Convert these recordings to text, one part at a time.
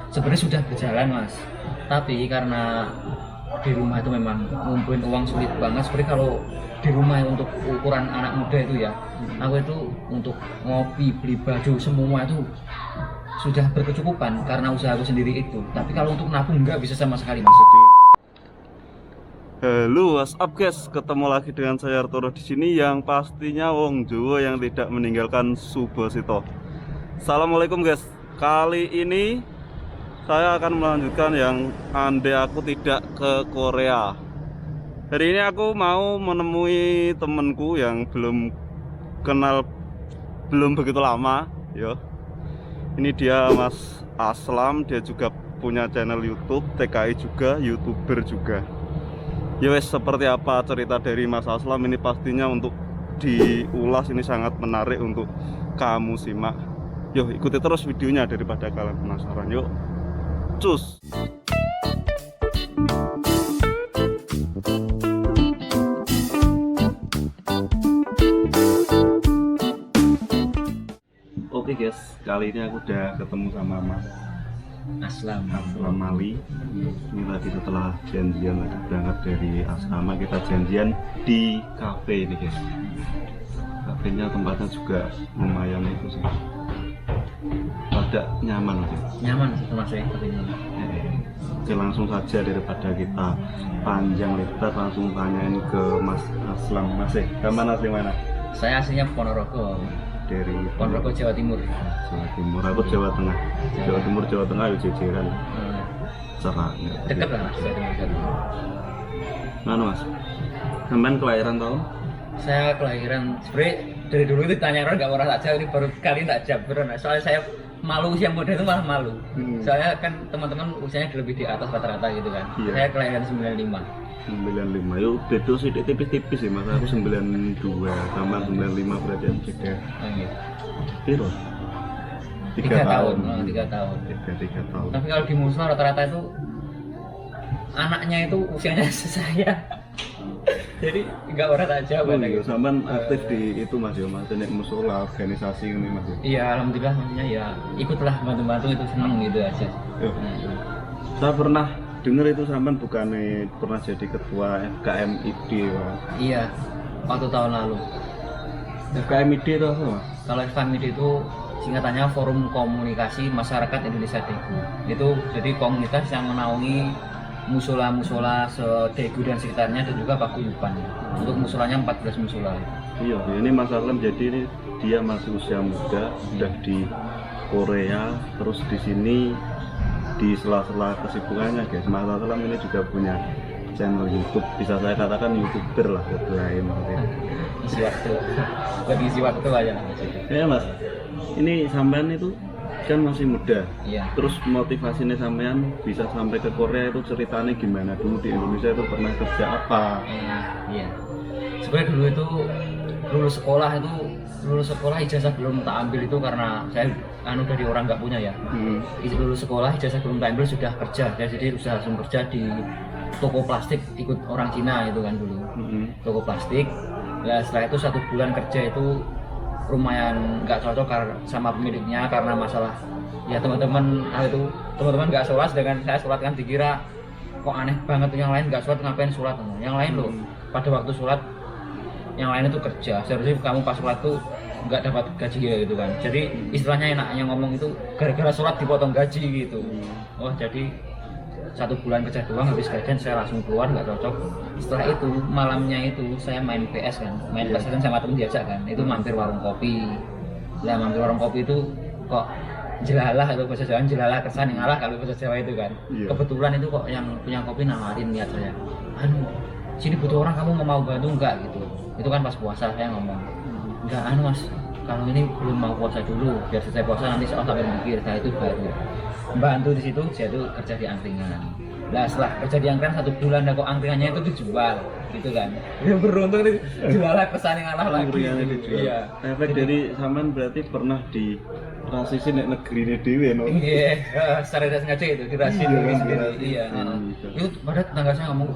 sebenarnya sudah berjalan mas, tapi karena di rumah itu memang ngumpulin uang sulit banget. Seperti kalau di rumah untuk ukuran anak muda itu ya, aku itu untuk ngopi, beli baju semua itu sudah berkecukupan karena usaha aku sendiri itu. Tapi kalau untuk nabung nggak bisa sama sekali mas. Halo, what's up guys? Ketemu lagi dengan saya Arturo di sini yang pastinya wong Jawa yang tidak meninggalkan Subosito. Assalamualaikum guys. Kali ini saya akan melanjutkan yang andai aku tidak ke Korea. Hari ini aku mau menemui temenku yang belum kenal belum begitu lama, yo. Ini dia Mas Aslam, dia juga punya channel YouTube, TKI juga, YouTuber juga. Ya wes, seperti apa cerita dari Mas Aslam ini pastinya untuk diulas, ini sangat menarik untuk kamu simak. Yuk ikuti terus videonya daripada kalian penasaran. Yuk cus. Oke guys, kali ini aku udah ketemu sama Mas Aslam. Aslam Ali. Ini tadi setelah janjian tadi berangkat dari asrama, kita janjian di kafe ini guys. Kafenya tempatnya juga lumayan itu sih, pada nyaman sih. Nyaman sih termasuk ya katanya. Oke, langsung saja daripada kita panjang lebar, langsung tanyain ke Mas Aslam. Mas, mana asli mana? Saya aslinya Ponorogo, Dari Ponorogo Jawa Timur. Jawa Timur, aku Jawa Tengah. Jawa Timur, Jawa Tengah, ya jejeran. Cerah. Dekat lah mas, Jawa Timur. Mana mas? Sampean kelahiran tahun? Saya kelahiran sebenarnya dari dulu itu tanya orang nggak pernah tak jawab, ini baru kali tak jawab beneran. Soalnya saya malu, usia muda itu malah malu. Soalnya kan teman-teman usianya lebih di atas rata-rata gitu kan. Iya. Saya kelahiran 95. 95, yuk beda sih tipis-tipis sih mas. Aku 92, sama 95 berarti beda. Oh, gitu. Piro? 3 tahun. 3 tahun. 3 tahun. Tapi kalau di musma rata-rata itu anaknya itu usianya saya. Jadi nggak pernah tak jawab. Oh iya, sampean aktif di itu mas ya, mas nek musola organisasi ini mas ya. Iya, alhamdulillah maksudnya ya ikutlah bantu-bantu, itu seneng gitu aja. Yo. Saya pernah dengar itu sampean bukannya pernah jadi ketua FKMID mas. Iya, waktu tahun lalu. FKMID itu apa mas? Kalau FKMID itu singkatannya Forum Komunikasi Masyarakat Indonesia Daegu. Itu jadi komunitas yang menaungi musola-musola se-Daegu dan sekitarnya, dan juga paguyuban. Untuk musolanya 14 musola. Iya, ini Mas Aslam, jadi ini dia masih usia muda, sudah di Korea, terus di sini di sela-sela kesibukannya guys. Mas Aslam ini juga punya channel YouTube, bisa saya katakan YouTuber lah lain maksudnya. Isi waktu, buat isi waktu aja. Ya mas, ini sampean itu kan masih muda. Iya. Terus motivasinya sampean bisa sampai ke Korea itu ceritanya gimana? Dulu di Indonesia itu pernah kerja apa? Iya. Sebenarnya dulu itu lulus sekolah ijazah belum tak ambil itu karena saya dari orang nggak punya ya. Lulus sekolah ijazah belum tak ambil, sudah kerja. Jadi usaha langsung kerja di toko plastik, ikut orang Cina itu kan dulu. Toko plastik. Ya setelah itu 1 bulan kerja itu lumayan nggak cocok sama pemiliknya karena masalah ya teman-teman nggak sholat, dengan saya sholat kan dikira kok aneh banget, yang lain nggak sholat ngapain sholat, yang lain loh pada waktu sholat, yang lain itu kerja, seharusnya kamu pas sholat tuh nggak dapat gaji ya gitu kan. Jadi istilahnya enaknya ngomong itu gara-gara sholat dipotong gaji gitu. Oh jadi 1 bulan kerja doang, habis gajian saya langsung keluar, nggak cocok. Setelah itu malamnya itu saya main PS kan, PS kan sama temen diajak kan, itu mampir warung kopi. Lah mampir warung kopi itu kok jelalah, atau bahasa Jawa jelalah kesan yang ngalah kalau bahasa Jawa itu kan. Kebetulan itu kok yang punya kopi nawarin lihat saya, sini butuh orang, kamu mau bantu nggak gitu. Itu kan pas puasa, saya ngomong nggak mas, kalau ini belum mau puasa dulu, biar selesai puasa nanti soal sampai mikir. Saya itu baru bantu di situ, saya tuh kerja di angkringan. Nah setelah kerja di angkringan 1 bulan, kok angkringannya itu dijual gitu kan. Ya beruntung nih, jualah kesan yang ngalah lagi. Iya. Efek dari sampean berarti pernah di rasisi nek negeri ini dewe no. Iya, secara tidak sengaja itu dirasi diri sendiri. Iya. Itu pada tetangga saya ngomong,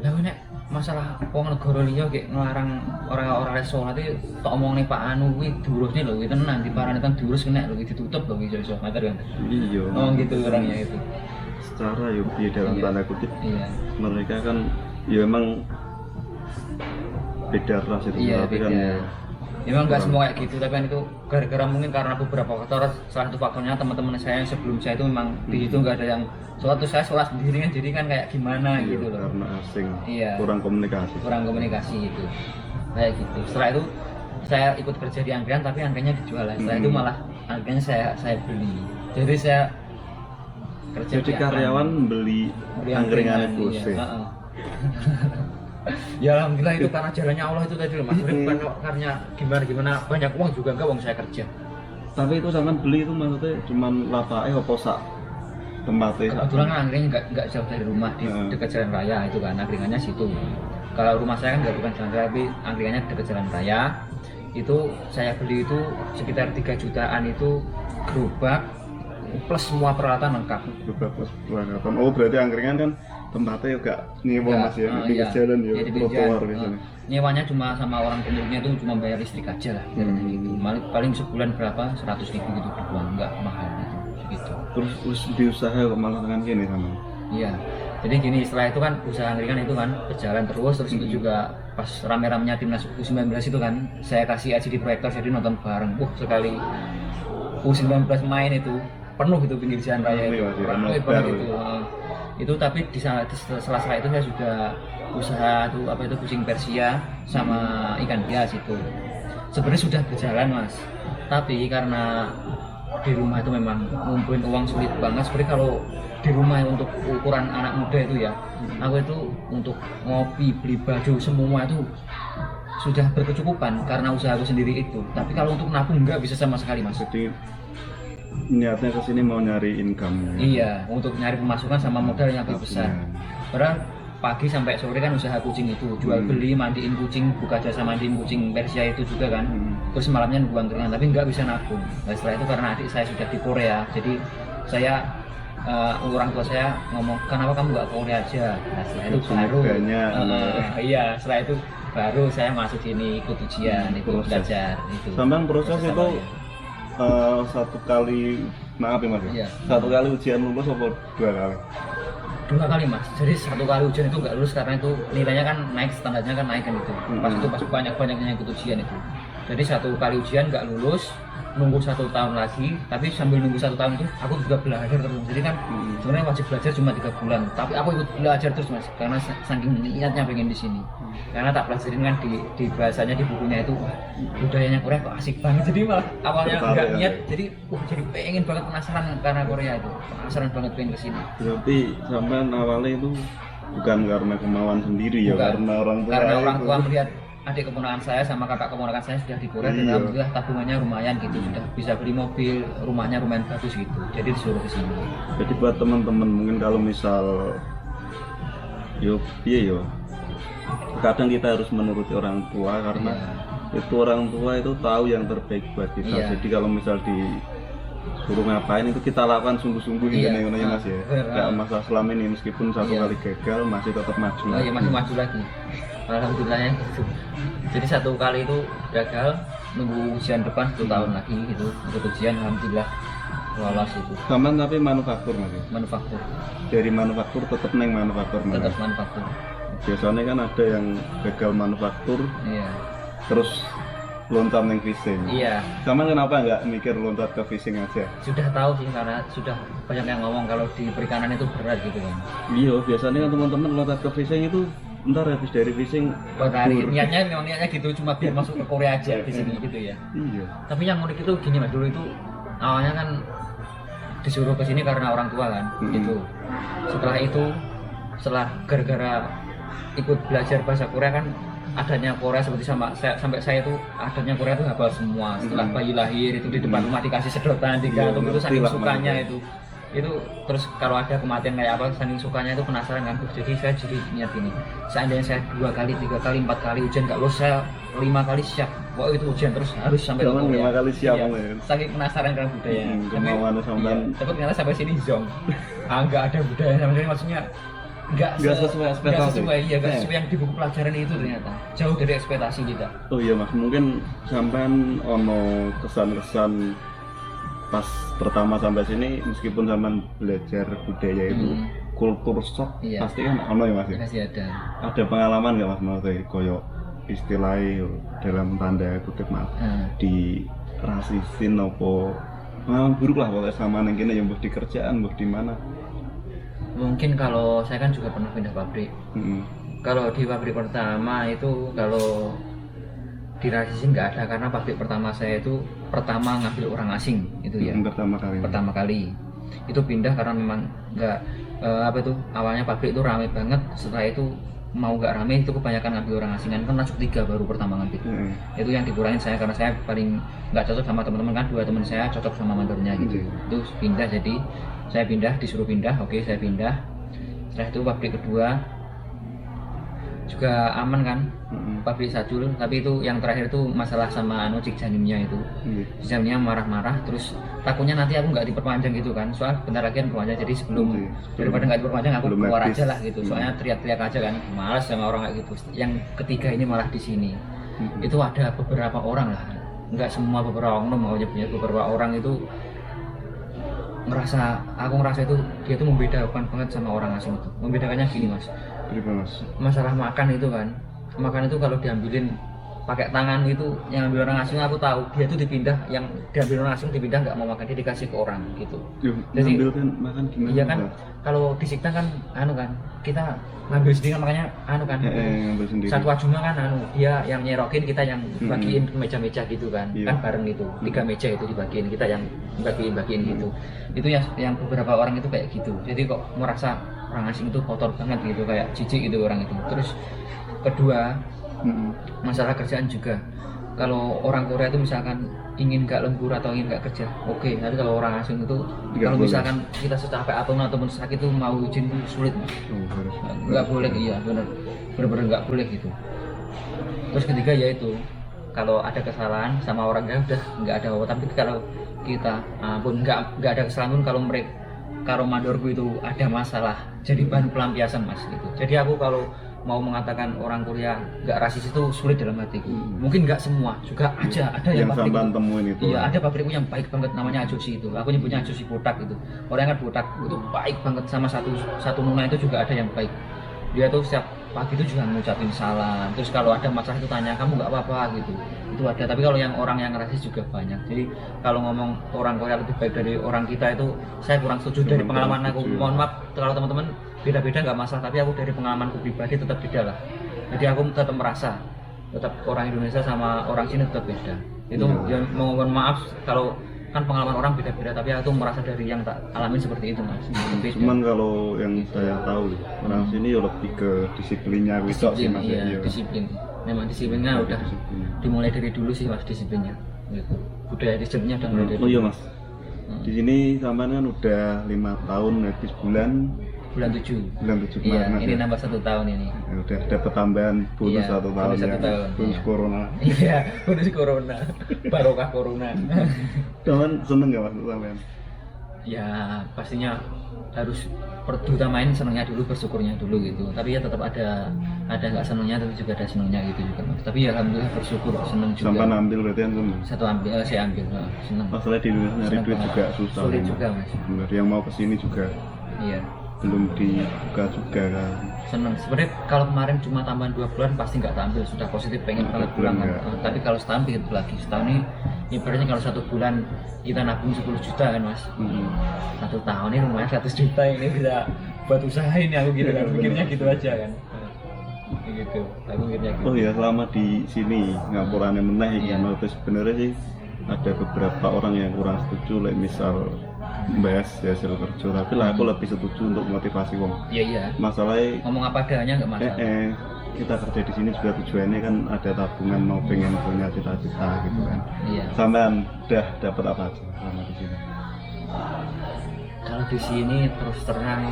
lah ini masalah wong negara liya kayak ngelarang orang-orang sholat itu tak omong nih Pak Anu kuwi diurusnya lho kuwi tenan diparani kan diurus kena lho ditutup lho iso ngatur kan. Iya. Oh gitu orangnya itu. Secara ya piye dalam Iya. tanda kutip Iya. mereka kan ya emang beda ras itu Iya, tapi kan beda. ya, Memang nggak kurang. semua kayak gitu, tapi kan itu gara-gara mungkin karena beberapa faktor. Salah satu faktornya teman-teman saya yang sebelum saya itu memang di situ nggak ada yang sholat, tuh saya sholat sendiri kan, jadi kan kayak gimana iya, gitu loh. karena asing Iya. kurang komunikasi. Kurang komunikasi gitu, kayak gitu. Setelah itu saya ikut kerja di angkringan, tapi angkringannya dijual. Setelah itu malah angkringannya saya beli. Jadi saya kerja Jadi di karyawan beli angkringan itu iya. sih. Heeh. Ya alhamdulillah itu karena jalannya Allah itu tadi loh Mas. Bukan karena gimana banyak uang juga enggak, uang saya kerja. Tapi itu sampean beli itu maksudnya cuman lapake apa sak tempatnya sak. Kebetulan kan angkringan nggak jauh dari rumah di dekat jalan raya itu kan, angkringannya situ. Kalau rumah saya kan nggak bukan jalan raya, tapi angkringannya dekat jalan raya. Itu saya beli itu sekitar 3 jutaan itu gerobak plus semua peralatan lengkap. Juga plus perangkatan. Oh berarti angkringan kan tempatnya juga nyewa Ya, Mas ya, di iya. jalan ya, Iya, di pinggir trotoar jalan. biasanya. Nyewanya cuma sama orang pemiliknya itu cuma bayar listrik aja lah, gitu. Paling sebulan berapa 100.000 gitu doang, nggak mahal gitu, segitu. Terus diusaha kok malah dengan gini sama. Iya. Jadi gini, setelah itu kan usaha angkringan itu kan berjalan terus itu juga pas rame-ramenya timnas U19 itu kan saya kasih LCD proyektor jadi nonton bareng. Sekali U19 main itu penuh gitu pinggir jalan raya itu. Ramai, Mas, ya, Ramai nobar. banget itu. Itu tapi di sela-sela itu saya juga usaha tuh apa itu kucing Persia sama ikan hias itu. Sebenarnya sudah berjalan Mas. Tapi karena di rumah itu memang ngumpulin uang sulit banget. Seperti kalau di rumah untuk ukuran anak muda itu ya, aku itu untuk ngopi, beli baju semua itu sudah berkecukupan karena usaha aku sendiri itu. Tapi kalau untuk nabung nggak bisa sama sekali Mas. Jadi niatnya ke sini mau nyari income. Iya, untuk nyari pemasukan sama modal yang lebih besar. Padahal pagi sampai sore kan usaha kucing itu, jual beli, mandiin kucing, buka jasa mandiin kucing Persia itu juga kan. Terus malamnya nunggu angkringan, tapi nggak bisa nabung. Nah, setelah itu karena adik saya sudah di Korea, jadi saya orang tua saya ngomong, kenapa kamu nggak ke Korea aja? Nah, setelah itu baru, iya, setelah itu baru saya masuk sini ikut ujian, ikut belajar itu. Sampai proses itu awalnya. satu kali, maaf ya Mas ya, Iya. satu kali ujian lulus apa 2 kali? 2 kali Mas, jadi 1 kali ujian itu nggak lulus karena itu nilainya kan naik, standarnya kan naik kan itu. Pas banyak-banyaknya ikut ujian itu. Jadi 1 kali ujian nggak lulus, nunggu 1 tahun lagi, tapi sambil nunggu 1 tahun itu aku juga belajar terus. Jadi kan sebenarnya wajib belajar cuma 3 bulan, tapi aku ikut belajar terus Mas, karena saking niatnya pengen di sini. Karena tak pelajarin kan di bahasanya di bukunya itu, wah, budayanya Korea kok asik banget. Jadi malah awalnya Tertarik, nggak ya? niat, jadi jadi pengen banget, penasaran karena Korea itu, penasaran banget pengen kesini. Berarti sampean awalnya itu bukan karena kemauan sendiri ya, Bukan. karena orang tua. Karena orang itu. tua melihat adik keponakan saya sama kakak keponakan saya sudah di Korea, dan Iya. alhamdulillah tabungannya lumayan gitu, sudah bisa beli mobil, rumahnya lumayan bagus gitu, jadi disuruh ke sini. Jadi buat teman-teman mungkin kalau misal yo piye yo, kadang kita harus menuruti orang tua karena itu orang tua itu tahu yang terbaik buat kita. Iya. Jadi kalau misal disuruh ngapain itu kita lakukan sungguh-sungguh Iya. gitu ya Mas ya. Benar. Kayak masa selama ini meskipun satu Iya. kali gagal masih tetap maju. Oh iya, masih maju lagi, alhamdulillahnya gitu. Jadi 1 kali itu gagal, nunggu ujian depan 1 tahun lagi gitu, untuk ujian alhamdulillah lolos itu. Sampean tapi manufaktur Mas ya. Manufaktur, Dari manufaktur tetap neng manufaktur Mas. tetap manufaktur. Biasanya kan ada yang gagal manufaktur Iya, terus lontar neng fishing. iya. Sama kenapa nggak mikir lontar ke fishing aja? Sudah tahu sih, karena sudah banyak yang ngomong kalau di perikanan itu berat gitu kan. Iya, biasanya kan teman-teman lontar ke fishing itu ntar habis dari fishing Berlari, kabur. niatnya gitu, cuma biar masuk ke Korea aja di sini gitu ya. Iya. Tapi yang unik itu gini Mas, dulu itu awalnya kan disuruh ke sini karena orang tua kan, gitu. Setelah gara-gara ikut belajar bahasa Korea kan, adanya Korea seperti sampai saya itu adanya Korea itu hafal semua. Setelah bayi lahir itu di depan rumah dikasih sedotan 3 Iya, atau itu ngerti saking lah, sukanya maksudnya. itu terus kalau ada kematian kayak apa saking sukanya itu penasaran kan. Jadi saya jadi niat ini, seandainya saya 2 kali 3 kali 4 kali ujian nggak lulus, saya 5 kali siap. Pokoknya itu ujian terus harus sampai Jangan Korea. 5 kali siap, Iya, ya. saking penasaran dengan budaya. Kemauan sampean. Tapi ternyata sampai sini zong. Nggak ada budaya sama sekali, maksudnya nggak sesuai ekspektasi. nggak sesuai, iya nggak sesuai yang di buku pelajaran itu ternyata jauh dari ekspektasi kita. Oh iya mas, mungkin sampean ono kesan-kesan pas pertama sampai sini, meskipun sampean belajar budaya itu kultur shock, Iya. pasti kan ono ya mas ya? Masih ada. Ada pengalaman nggak mas, maksudnya koyo istilahnya dalam tanda kutip maaf di rasisin opo buruk lah pokoknya sama neng kene yang buat di kerjaan, buat di mana? Mungkin kalau saya kan juga pernah pindah pabrik. Kalau di pabrik pertama itu kalau di rasisin nggak ada, karena pabrik pertama saya itu pertama ngambil orang asing itu ya. Pertama kali itu pindah karena memang nggak awalnya pabrik itu ramai banget, setelah itu mau nggak ramai itu kebanyakan ngambil orang asing kan masuk 3 baru pertama ngambil. Itu yang dikurangin saya karena saya paling nggak cocok sama teman-teman kan, 2 teman saya cocok sama mandornya gitu. Itu pindah, jadi saya pindah, disuruh pindah, oke saya pindah. Setelah itu pabrik kedua juga aman kan, pabrik Sajul, tapi itu yang terakhir itu masalah sama Cikjanimnya itu. Cikjanimnya marah-marah, terus takutnya nanti aku nggak diperpanjang gitu kan, soal bentar lagi kan perpanjang, jadi sebelum daripada nggak diperpanjang aku keluar aja lah gitu, soalnya teriak-teriak aja kan, malas sama orang kayak gitu. Yang ketiga ini malah di sini, itu ada beberapa orang lah, nggak semua, beberapa oknum maunya punya beberapa orang itu aku ngerasa itu dia tuh membedakan banget sama orang asing itu. Membedakannya gini mas, masalah makan itu kan, makan itu kalau diambilin pakai tangan itu, yang ambil orang asing aku tahu dia tuh dipindah, yang diambil orang asing dipindah nggak mau makan, dia dikasih ke orang gitu. Jadi kan makan gimana? Iya kan, kalau di Sikta kan kan kita ngambil sendiri kan, makanya kan ngambil sendiri. Satu ajuma kan dia yang nyerokin, kita yang bagiin ke meja-meja gitu kan. Kan bareng itu 3 meja itu dibagiin, kita yang bagiin gitu. Itu yang beberapa orang itu kayak gitu, jadi kok merasa orang asing itu kotor banget gitu, kayak jijik gitu orang itu. Terus kedua, masalah kerjaan juga. Kalau orang Korea itu misalkan ingin nggak lembur atau ingin nggak kerja, oke. Tapi kalau orang asing itu kalau misalkan kita secapek ataupun sakit itu mau izin itu sulit mas. Nggak boleh, iya benar-benar nggak boleh gitu. Terus ketiga yaitu kalau ada kesalahan sama orang ya udah nggak ada apa, tapi kalau kita pun nggak ada kesalahan pun, kalau mandorku itu ada masalah jadi bahan pelampiasan mas gitu. Jadi aku kalau mau mengatakan orang Korea nggak rasis itu sulit dalam hatiku. Mungkin nggak semua, juga ada yang sampean temuin itu. Iya, ada pabrikku yang baik banget, namanya Ajosi itu. Aku nyebutnya Ajosi Botak itu. Orang kan botak itu baik banget, sama satu nona itu juga ada yang baik. Dia tuh setiap pagi itu juga ngucapin salam. Terus kalau ada masalah itu tanya, kamu nggak apa-apa gitu. Itu ada. Tapi kalau yang orang yang rasis juga banyak. Jadi kalau ngomong orang Korea lebih baik dari orang kita itu saya kurang setuju dari pengalaman aku. Mohon maaf kalau teman-teman beda-beda nggak masalah, tapi aku dari pengalamanku pribadi tetap beda lah. Jadi aku tetap merasa orang Indonesia sama orang sini tetap beda. Itu ya, mohon maaf kalau kan pengalaman orang beda-beda, tapi aku merasa dari yang tak alamin seperti itu mas. Cuman kalau yang saya tahu orang sini ya lebih ke disiplinnya gitu sih mas. Iya, disiplin. Memang disiplinnya udah dimulai dari dulu sih mas, disiplinnya. Gitu. Budaya disiplinnya udah mulai dari dulu. Iya mas. Di sini sampean kan udah 5 tahun, habis bulan 7. Iya, ini nambah 1 tahun ini. Ya, udah dapat tambahan bonus 1 tahun ya. Bonus corona. Iya, bonus corona. Barokah corona. Kamu seneng gak mas sampean? Ya pastinya harus utamain senengnya dulu, bersyukurnya dulu gitu. Tapi ya tetap ada nggak senengnya, tapi juga ada senengnya gitu juga mas. Tapi ya alhamdulillah bersyukur, seneng juga. Sampai ambil berarti kan seneng? Saya ambil, seneng. Masalah di Indonesia nyari duit juga susah. Sulit juga mas. Benar, yang mau kesini juga. Iya. Belum dibuka juga kan. Seneng. Sebenarnya kalau kemarin cuma tambahan 2 bulan pasti nggak tampil, sudah positif pengen banget pulang kan. Tapi kalau setahun begitu lagi, setahun ini ibaratnya kalau 1 bulan kita nabung 10 juta kan mas. 1 tahun ini lumayan 100 juta ini bisa buat usaha ini, aku gitu kan. Pikirnya gitu aja kan. Gitu. Aku pikirnya gitu. Oh ya, selama di sini ngapurane meneh iki terus sebenarnya sih ada beberapa orang yang kurang setuju, misal bahas hasil kerja, tapi lah aku lebih setuju untuk motivasi wong. Iya. Masalahnya ngomong apa adanya nggak masalah. Kita kerja di sini juga tujuannya kan ada tabungan, mau pengen punya cita-cita gitu kan. Iya. Sampean udah dapat apa aja selama di sini? Kalau di sini terus terang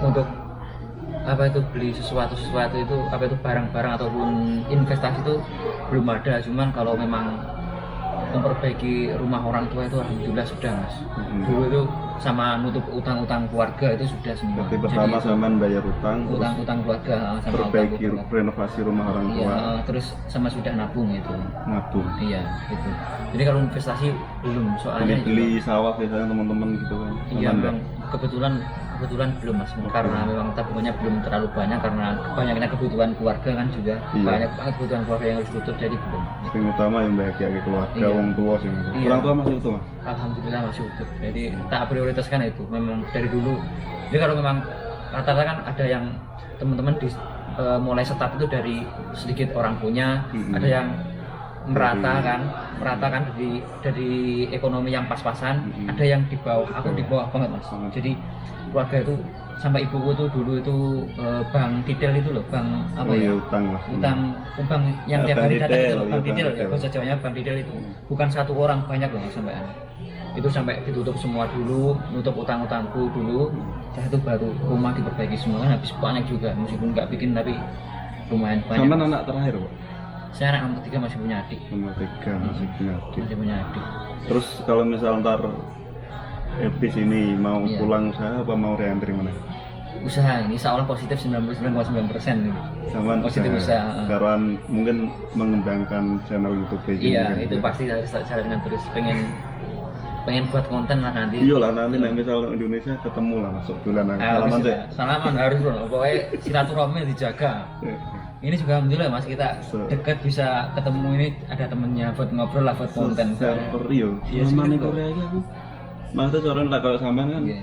untuk beli sesuatu itu barang-barang ataupun investasi itu belum ada. Cuman kalau memang memperbaiki rumah orang tua itu alhamdulillah sudah mas. Dulu itu sama nutup utang-utang keluarga itu sudah semua. Berarti pertama sampean bayar utang, utang keluarga sama perbaiki utang keluarga. renovasi rumah orang tua, Iya, terus sama sudah nabung itu. nabung. Iya, gitu. Jadi kalau investasi belum, soalnya Beli sawah biasanya teman-teman gitu kan. iya, Aman memang kebetulan belum Mas, karena memang tabungannya belum terlalu banyak karena kebanyakan kebutuhan keluarga kan juga Iya. banyak banget kebutuhan keluarga yang harus tutup, jadi belum. yang utama yang bahagia ke keluarga, Iya. orang tua sih. Iya. Orang tua masih utuh, Mas? Alhamdulillah masih utuh. Jadi tak prioritaskan itu memang dari dulu. Jadi kalau memang rata-rata kan ada yang teman-teman mulai start itu dari sedikit orang punya, Mm-mm. ada yang merata kan dari ekonomi yang pas-pasan, Mm-mm. ada yang di bawah. Aku di bawah banget Mas. Jadi keluarga itu sampai ibuku tuh dulu itu bank detail itu loh, bank apa Oh ya? iya, utang lah. Bank yang Ya, tiap bank hari datang detail, itu loh, iya, bank bank detail ya, detail. bahasa Jawanya bank detail itu bukan satu orang, banyak loh sampai itu sampai ditutup semua dulu, nutup utang-utangku dulu, setelah itu baru rumah diperbaiki semua, habis banyak juga meskipun nggak bikin tapi lumayan banyak. Sampean anak terakhir, Pak? Saya anak nomor 3 masih punya adik, Nomor 3 masih punya adik. masih punya adik. Terus kalau misal ntar habis ini mau Iya. pulang usaha apa mau reantri mana? Usaha ini insya Allah positif 99,9% nih. Sampean Positif usaha. Karena mungkin mengembangkan channel YouTube kayak Iya, mungkin. itu pasti harus jalankan terus, pengen buat konten lah nanti. Iya lah, nanti nek misal Indonesia ketemu lah masuk bulan Harus sih. ya. Salaman harus loh, pokoknya silaturahmi dijaga. Ini juga alhamdulillah Mas, kita dekat bisa ketemu, ini ada temennya buat ngobrol lah, buat konten. Server yo. Iya, Sama nih segitu. Korea aja aku. Maksudnya soalnya lah kalau sampean kan Iya.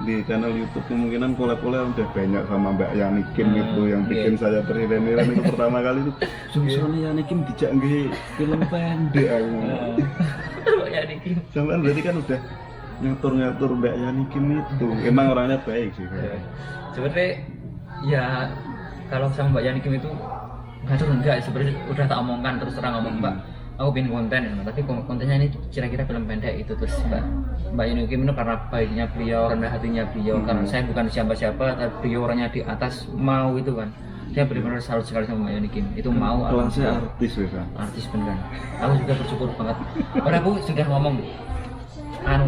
di channel YouTube kemungkinan collab-collab udah banyak sama Mbak Yani Kim itu yang iya. bikin saya terhiran-hiran itu pertama kali itu. Soalnya Yani Kim dijak nggih film pendek aku. Ya Niki. Sampean berarti kan udah ngatur-ngatur Mbak Yani Kim itu. Emang orangnya baik sih. Sebenarnya ya kalau sama Mbak Yani Kim itu ngatur enggak, sebenarnya udah tak omongkan terus terang ngomong Mbak, aku bikin konten, tapi kontennya ini kira-kira film pendek itu. Terus Mbak Yani Kim itu karena baiknya beliau, rendah hatinya beliau, karena saya bukan siapa-siapa, tapi beliau orangnya di atas mau itu kan. Saya benar-benar salut sekali sama Mbak Yani Kim. Itu mau Kelasnya artis bisa. artis beneran. Aku juga bersyukur banget. Karena aku sudah ngomong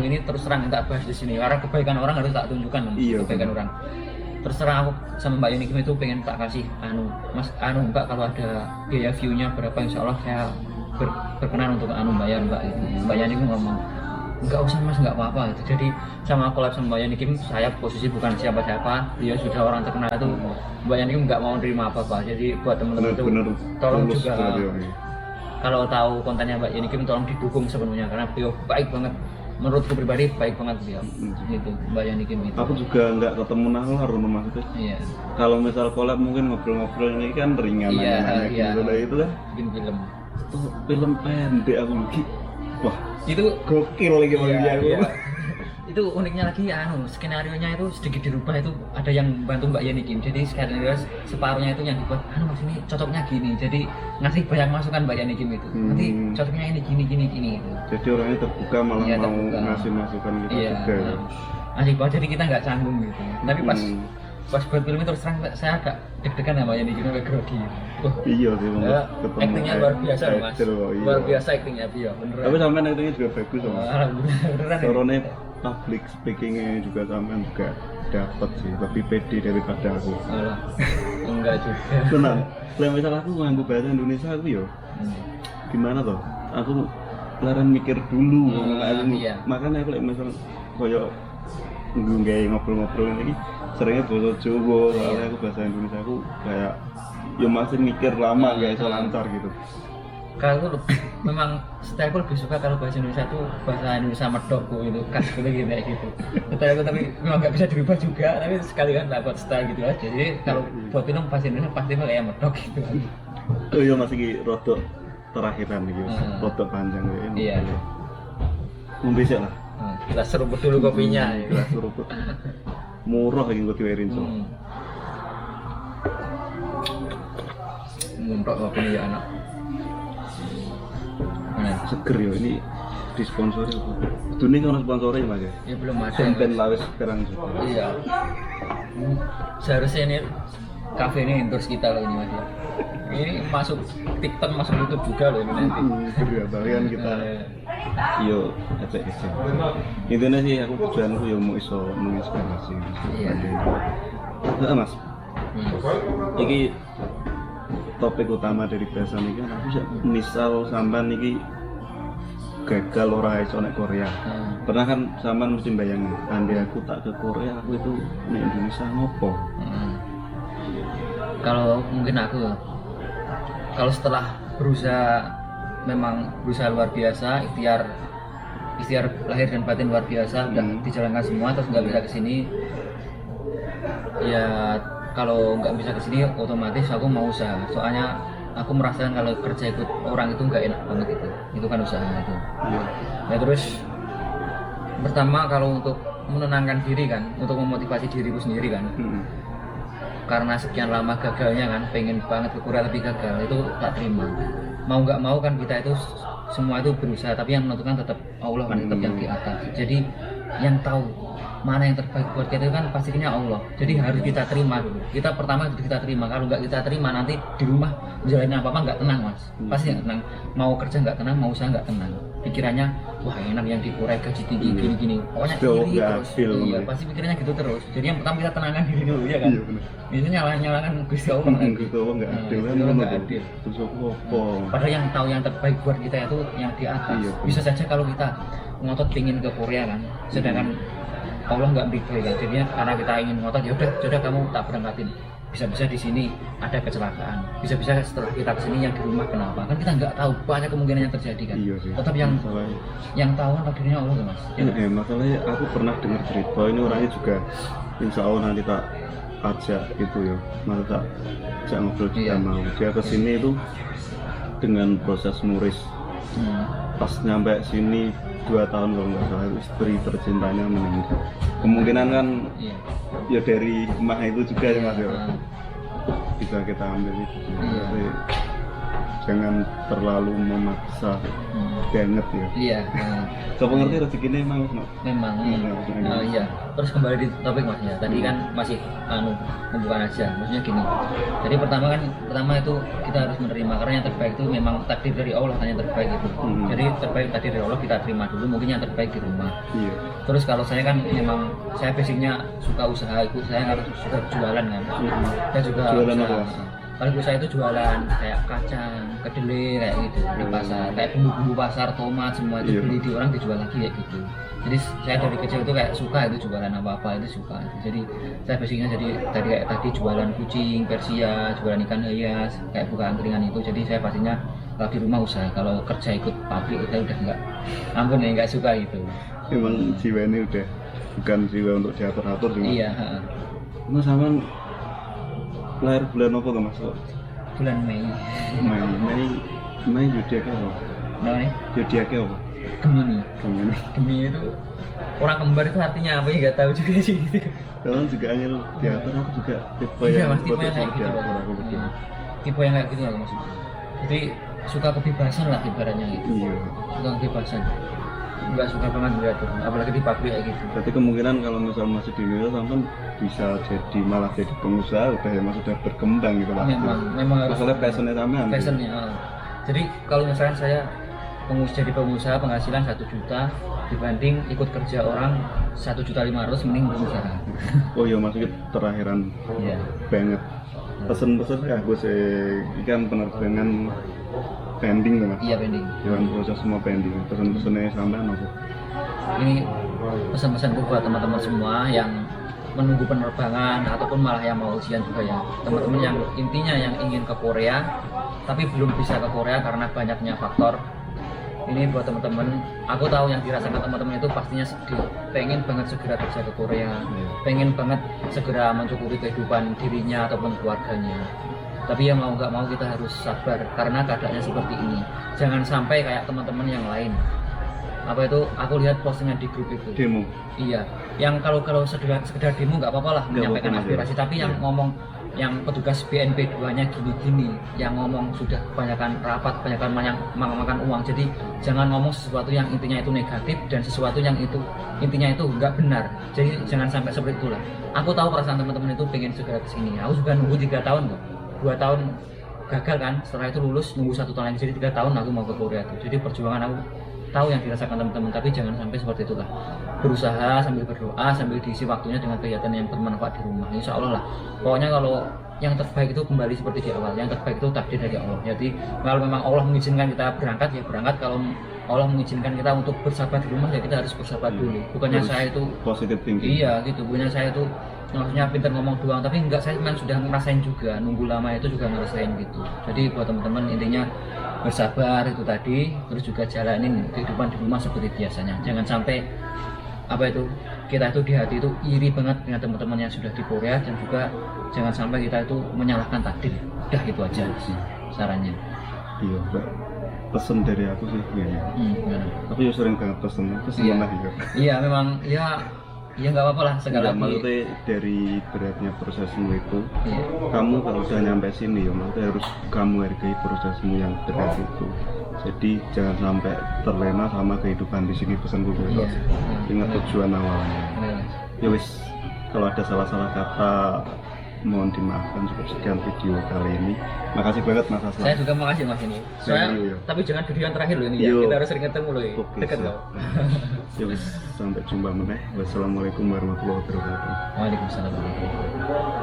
ini terus terang tak bahas di sini. Karena kebaikan orang harus tak tunjukkan. Iya, Kebaikan orang. Terus terang aku sama Mbak Yuni Kim itu pengen tak kasih Mas Mbak, kalau ada biaya view-nya berapa, insya Allah saya berkenan untuk bayar Mbak itu. Mbak Yani Kim ngomong enggak usah Mas, enggak apa-apa gitu. Jadi sama collab sama Mbak Yani Kim, saya posisi bukan siapa-siapa, dia sudah orang terkenal itu. Mbak Yani Kim enggak mau nerima apa-apa. Jadi buat teman-teman itu Bener-bener tolong tulus juga sekali, ya. kalau tahu kontennya Mbak Yani Kim tolong didukung sepenuhnya, karena beliau baik banget. Menurutku pribadi baik banget beliau. Gitu Mbak Yani Kim itu. Aku juga nggak ketemu nalar maksudnya. Iya. Kalau misal collab mungkin ngobrol-ngobrol ini kan ringan Iya, nanya-nanya iya. gitu lah itu kan. Bikin film. Oh, film pendek aku lagi. Wah, Itu gokil lagi bagi aku. iya. Itu uniknya lagi skenario-nya itu sedikit dirubah, itu ada yang bantu Mbak Yani Kim. Jadi skenario separuhnya itu yang dibuat Mas ini cocoknya gini. Jadi ngasih banyak masukan Mbak Yani Kim itu. Nanti cocoknya ini gini gitu. Jadi orangnya terbuka malah Iya, mau terbuka. ngasih masukan gitu Iya. juga. Ya. Asik banget, jadi kita nggak canggung gitu. Tapi pas buat film itu terus terang saya agak deg-degan sama Yani Kim, kayak grogi. Iya sih, Ya, ketemu aktingnya luar biasa loh Mas. actor, iya. Luar biasa aktingnya dia, beneran. Tapi sampean aktingnya juga bagus sama. Alhamdulillah beneran. ya. Sorone public speakingnya juga sampean juga dapat sih, lebih pede daripada aku. Alah, enggak juga. Tenang, kalau misal aku nganggo bahasa Indonesia aku yo, Hmm. gimana toh? Aku laren mikir dulu, Iya. makanya aku misal koyo nggak ngobrol-ngobrol ini seringnya bahasa Jawa, soalnya aku bahasa Indonesia aku kayak ya masih mikir lama nggak iso lancar gitu. Kalau aku memang style aku lebih suka kalau bahasa Indonesia tuh bahasa Indonesia medokku itu khas gitu kayak gitu. Style aku tapi memang nggak bisa dirubah juga, tapi sekali kan tak buat style gitu aja. Jadi kalau buat film bahasa Indonesia pasti kayak medok gitu. Oh iya masih rodok terakhiran gitu, rodok panjang gitu. Iya. Membesek lah. Kita seruput dulu kopinya. Ya. Kelas seruput. Murah lagi gue diwerin so. Muntok kopinya ya anak. Seger ya ini disponsori apa? Dunia kan sponsori mas ya? Ya belum ada. Sampai lawes sekarang juga. Iya. Seharusnya ini cafe ini endorse kita loh ini Mas ya. Ini masuk TikTok, masuk YouTube juga loh ini nanti. Kedua kalian kita yo ecek intinya sih aku tujuanku yo mau iso menginspirasi. Iya. Nah, Mas. Iki topik utama dari bahasan ini kan aku misal sampean iki gagal ora iso nek Korea. Pernah kan sampean mesti bayangin, andai aku tak ke Korea aku itu nek Indonesia ngopo? Kalau mungkin aku kalau setelah memang berusaha luar biasa, ikhtiar lahir dan batin luar biasa, udah dijalankan semua terus nggak bisa kesini, ya kalau nggak bisa kesini otomatis aku mau usaha. Soalnya aku merasakan kalau kerja ikut orang itu nggak enak banget itu kan usaha itu. Ya terus pertama kalau untuk menenangkan diri kan, untuk memotivasi diriku sendiri kan, karena sekian lama gagalnya kan, pengen banget ke Korea tapi gagal, itu tak terima. Mau nggak mau kan kita itu semua itu berusaha, tapi yang menentukan tetap Allah kan, tetap yang di atas. Jadi yang tahu mana yang terbaik buat kita itu kan pastinya Allah. Jadi harus kita terima dulu. Kita pertama harus kita terima. Kalau nggak kita terima nanti di rumah menjalani apa nggak tenang Mas. Pasti nggak tenang. Mau kerja nggak tenang, mau usaha nggak tenang. Pikirannya wah enak yang di Korea gaji tinggi gini-gini. Pokoknya iri terus. Iya, pasti pikirannya gitu terus. Jadi yang pertama kita tenangkan diri dulu ya kan. Biasanya nyalakan Gusti Allah. Gusti Allah nggak adil. Nggak adil. Terus apa? Padahal yang tahu yang terbaik buat kita itu yang di atas. Bisa saja kalau kita ngotot pingin ke Korea kan, sedangkan Allah nggak berikan kan, jadinya karena kita ingin ngotot ya udah kamu tak berangkatin. Bisa-bisa di sini ada kecelakaan, bisa-bisa setelah kita kesini yang di rumah kenapa kan kita nggak tahu, banyak kemungkinan yang terjadi kan. Iya sih. Tetap yang tahu kan takdirnya Allah kan Mas. Masalahnya aku pernah dengar cerita ini orangnya juga insya Allah nanti tak ajak itu ya, nanti tak ajak ngobrol juga mau. Dia kesini itu dengan proses nuris. Pas nyampe sini 2 tahun kalau nggak salah istri tercintanya meninggal. Kemungkinan kan ya dari emak itu juga ya Mas ya. Bisa kita ambil itu. Jadi, jangan terlalu memaksa banget ya. Iya. Coba ngerti rezekinya emang memang. Iya. Terus kembali di topik Mas ya. Tadi kan masih pembukaan aja. Maksudnya gini. Jadi pertama itu kita harus menerima karena yang terbaik itu memang takdir dari Allah kan yang terbaik itu. Jadi terbaik takdir dari Allah kita terima dulu. Mungkin yang terbaik di rumah. Iya. Terus kalau saya kan memang saya basicnya suka usaha, saya harus suka jualan kan. Saya juga jualan apa? Kalau saya itu jualan kayak kacang, kedelai kayak gitu di pasar, kayak bumbu-bumbu pasar, tomat semua itu beli di orang dijual lagi kayak gitu. Jadi saya dari kecil itu kayak suka itu jualan apa-apa itu suka. Jadi saya basicnya jadi kayak tadi jualan kucing, Persia, jualan ikan hias, kayak buka angkringan itu. Jadi saya pastinya kalau di rumah usaha, kalau kerja ikut pabrik itu udah enggak, ampun ya enggak suka itu. Memang jiwa ini udah bukan jiwa untuk diatur-atur sih Mas. Iya. Mas sampean lahir bulan apa Mas? Bulan Mei. Mei zodiaknya apa? Nah, Zodiaknya apa? Gemini itu orang kembar itu artinya apa ya nggak tahu juga sih. Kalian juga hanya diatur, aku juga tipe yang yang tipe yang kayak gitu. Tipe yang kayak gitu lah Mas. Jadi suka kebebasan lah ibaratnya gitu. Iya. Suka kebebasan. Nggak suka banget diatur, apalagi di pabrik kayak gitu. Berarti kemungkinan kalau misal masih di Indonesia sampai bisa malah jadi pengusaha udah ya Mas udah berkembang gitu Mas. Memang harus. Masalah passionnya sampean. Passionnya. Jadi kalau misalkan saya jadi pengusaha penghasilan 1 juta dibanding ikut kerja orang 1.500.000 mending pengusaha. Oh iya maksudnya terakhiran. Iya. Banget. Pesen-pesen ya gue ikan penerbangan pending tuh Mas. Iya pending. Jangan proses semua pending. Pesen-pesennya sampean apa? Ini pesan-pesanku buat teman-teman semua yang menunggu penerbangan ataupun malah yang mau ujian juga ya. Teman-teman yang intinya yang ingin ke Korea tapi belum bisa ke Korea karena banyaknya faktor. Ini buat teman-teman, aku tahu yang dirasakan teman-teman itu pastinya sedih, pengen banget segera kerja ke Korea, pengen banget segera mencukupi kehidupan dirinya ataupun keluarganya. Tapi ya mau nggak mau kita harus sabar karena keadaannya seperti ini. Jangan sampai kayak teman-teman yang lain. Apa itu? Aku lihat postingan di grup itu. Demo. Iya. Yang kalau sekedar demo nggak apa-apa lah menyampaikan aspirasi. Tapi yang ngomong yang petugas BNP 2-nya gini-gini, yang ngomong sudah kebanyakan rapat, kebanyakan makan uang. Jadi jangan ngomong sesuatu yang intinya itu negatif dan sesuatu yang itu intinya itu nggak benar. Jadi jangan sampai seperti itulah. Aku tahu perasaan teman-teman itu pengen segera kesini. Aku juga nunggu 3 tahun kok, 2 tahun gagal kan. Setelah itu lulus nunggu 1 tahun lagi, jadi 3 tahun aku mau ke Korea tuh. Jadi perjuangan aku tahu yang dirasakan teman-teman, tapi jangan sampai seperti itulah. Berusaha sambil berdoa, sambil diisi waktunya dengan kegiatan yang bermanfaat di rumah. Insya Allah lah. Pokoknya kalau yang terbaik itu kembali seperti di awal. Yang terbaik itu takdir dari Allah. Jadi kalau memang Allah mengizinkan kita berangkat ya berangkat. Kalau Allah mengizinkan kita untuk bersabar di rumah ya kita harus bersabar dulu. Bukannya Harus saya itu positive thinking. iya gitu. Bukannya saya itu maksudnya pintar ngomong doang, tapi enggak, saya memang sudah ngerasain juga. Nunggu lama itu juga ngerasain gitu. Jadi buat teman-teman intinya bersabar itu tadi, terus juga jalanin kehidupan di rumah seperti biasanya. Jangan sampai apa itu kita itu di hati itu iri banget dengan teman-teman yang sudah di Korea, dan juga jangan sampai kita itu menyalahkan takdir. Udah itu aja sarannya. Iya, Mbak. Pesen dari aku sih ya. Gimana? Aku juga sering banget pesen Iya. lagi ya. Iya memang ya nggak apa-apa lah sekali Enggak, lagi. maksudnya dari beratnya prosesmu itu, Iya. kamu kalau udah nyampe sini ya maksudnya harus kamu hargai prosesmu yang berat itu. Jadi jangan sampai terlena sama kehidupan di sini, pesanku gitu. Iya. Ingat tujuan awalnya. Iya. Ya wis, kalau ada salah-salah kata mohon dimaafkan. Cukup sekian video kali ini. Makasih banget Mas Aslam. Saya juga makasih Mas ini. Soalnya Iya. tapi jangan video yang terakhir loh ini ya. Iya. Kita harus sering ketemu loh. Oke, Dekat siap. loh. Ya wis, sampai jumpa meneh. Wassalamualaikum warahmatullahi wabarakatuh. Waalaikumsalam warahmatullahi wabarakatuh.